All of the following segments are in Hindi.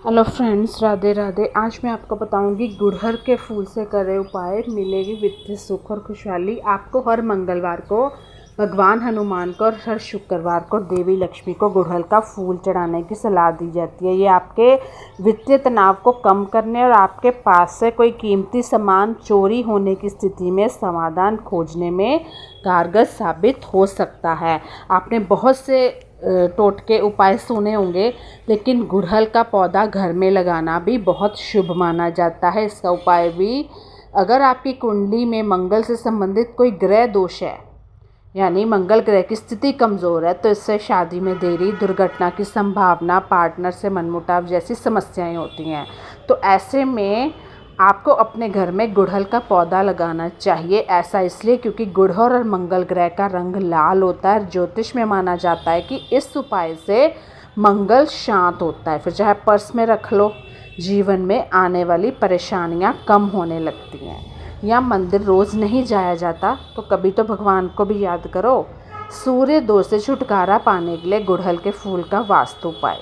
Hello friends, Radhe Radhe. आज मैं आपको बताऊंगी गुड़हल के फूल से करे उपाय मिलेगी वित्तीय सुख और खुशहाली। आपको हर मंगलवार को भगवान हनुमान को और हर शुक्रवार को देवी लक्ष्मी को गुड़हल का फूल चढ़ाने की सलाह दी जाती है। ये आपके वित्तीय तनाव को कम करने और आपके पास से कोई कीमती सामान चोरी होने की स्थिति में समाधान खोजने में कारगर साबित हो सकता है। आपने बहुत से टोटके उपाय सुने होंगे, लेकिन गुड़हल का पौधा घर में लगाना भी बहुत शुभ माना जाता है। इसका उपाय भी, अगर आपकी कुंडली में मंगल से संबंधित कोई ग्रह दोष है, यानी मंगल ग्रह की स्थिति कमज़ोर है, तो इससे शादी में देरी, दुर्घटना की संभावना, पार्टनर से मनमुटाव जैसी समस्याएं होती हैं। तो ऐसे में आपको अपने घर में गुड़हल का पौधा लगाना चाहिए। ऐसा इसलिए क्योंकि गुड़हल और मंगल ग्रह का रंग लाल होता है। ज्योतिष में माना जाता है कि इस उपाय से मंगल शांत होता है। फिर चाहे पर्स में रख लो, जीवन में आने वाली परेशानियां कम होने लगती हैं। या मंदिर रोज़ नहीं जाया जाता तो कभी तो भगवान को भी याद करो। सूर्य दोष से छुटकारा पाने के लिए गुड़हल के फूल का वास्तु उपाय।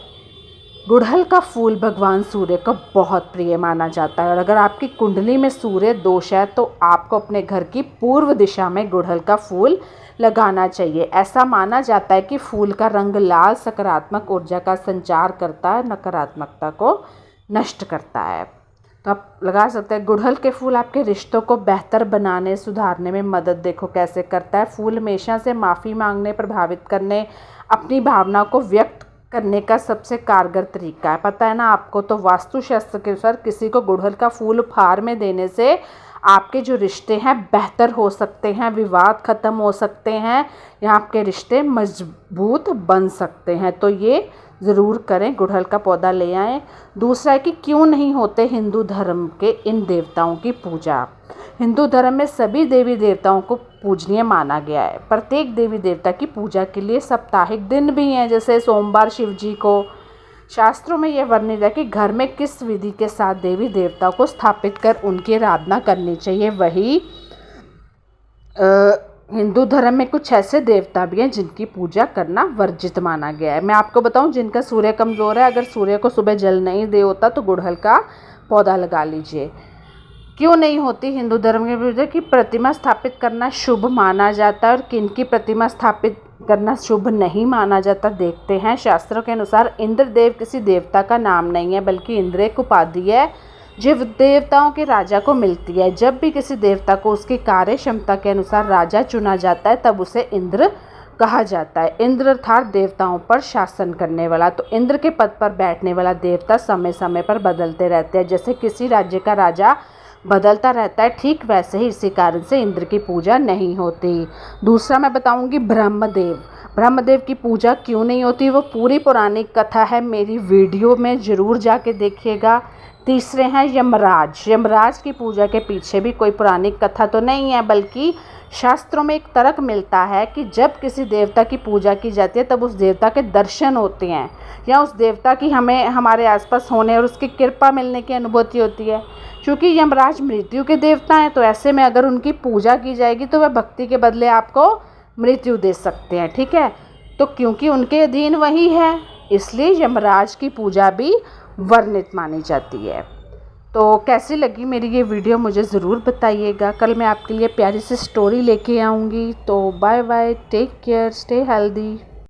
गुड़हल का फूल भगवान सूर्य को बहुत प्रिय माना जाता है, और अगर आपकी कुंडली में सूर्य दोष है तो आपको अपने घर की पूर्व दिशा में गुड़हल का फूल लगाना चाहिए। ऐसा माना जाता है कि फूल का रंग लाल सकारात्मक ऊर्जा का संचार करता है, नकारात्मकता को नष्ट करता है। तो आप लगा सकते हैं। गुड़हल के फूल आपके रिश्तों को बेहतर बनाने, सुधारने में मदद देखो कैसे करता है। फूल हमेशा से माफ़ी मांगने, प्रभावित करने, अपनी भावना को व्यक्त करने का सबसे कारगर तरीका है। पता है ना आपको। तो वास्तुशास्त्र के अनुसार किसी को गुड़हल का फूल उपहार में देने से आपके जो रिश्ते हैं बेहतर हो सकते हैं, विवाद ख़त्म हो सकते हैं, या आपके रिश्ते मजबूत बन सकते हैं। तो ये ज़रूर करें, गुड़हल का पौधा ले आएँ। दूसरा है कि क्यों नहीं होते हिंदू धर्म के इन देवताओं की पूजा। हिंदू धर्म में सभी देवी देवताओं को पूजनीय माना गया है। प्रत्येक देवी देवता की पूजा के लिए साप्ताहिक दिन भी हैं, जैसे सोमवार शिव जी को। शास्त्रों में यह वर्णित है कि घर में किस विधि के साथ देवी देवताओं को स्थापित कर उनकी आराधना करनी चाहिए। वही हिंदू धर्म में कुछ ऐसे देवता भी हैं जिनकी पूजा करना वर्जित माना गया है। मैं आपको बताऊं, जिनका सूर्य कमज़ोर है, अगर सूर्य को सुबह जल नहीं दे होता तो गुड़हल का पौधा लगा लीजिए। क्यों नहीं होती हिंदू धर्म की पूजा? की प्रतिमा स्थापित करना शुभ माना जाता है, और किनकी प्रतिमा स्थापित करना शुभ नहीं माना जाता देखते हैं। शास्त्रों के अनुसार इंद्रदेव किसी देवता का नाम नहीं है, बल्कि इंद्र एक उपाधि है जो देवताओं के राजा को मिलती है। जब भी किसी देवता को उसकी कार्य क्षमता के अनुसार राजा चुना जाता है तब उसे इंद्र कहा जाता है। इंद्र अर्थात देवताओं पर शासन करने वाला। तो इंद्र के पद पर बैठने वाला देवता समय समय पर बदलते रहते हैं। जैसे किसी राज्य का राजा बदलता रहता है, ठीक वैसे ही इसी कारण से इंद्र की पूजा नहीं होती। दूसरा मैं बताऊंगी ब्रह्मदेव। ब्रह्मदेव की पूजा क्यों नहीं होती, वो पूरी पौराणिक कथा है, मेरी वीडियो में ज़रूर जाके देखिएगा। तीसरे हैं यमराज। यमराज की पूजा के पीछे भी कोई पौराणिक कथा तो नहीं है, बल्कि शास्त्रों में एक तर्क मिलता है कि जब किसी देवता की पूजा की जाती है तब उस देवता के दर्शन होते हैं, या उस देवता की हमें हमारे आसपास होने और उसकी कृपा मिलने की अनुभूति होती है। क्योंकि यमराज मृत्यु के देवता हैं, तो ऐसे में अगर उनकी पूजा की जाएगी तो वह भक्ति के बदले आपको मृत्यु दे सकते हैं। ठीक है, तो क्योंकि उनके अधीन वही है, इसलिए यमराज की पूजा भी वर्णित मानी जाती है। तो कैसी लगी मेरी ये वीडियो मुझे ज़रूर बताइएगा। कल मैं आपके लिए प्यारी सी स्टोरी लेके आऊँगी। तो bye bye, take care, stay healthy.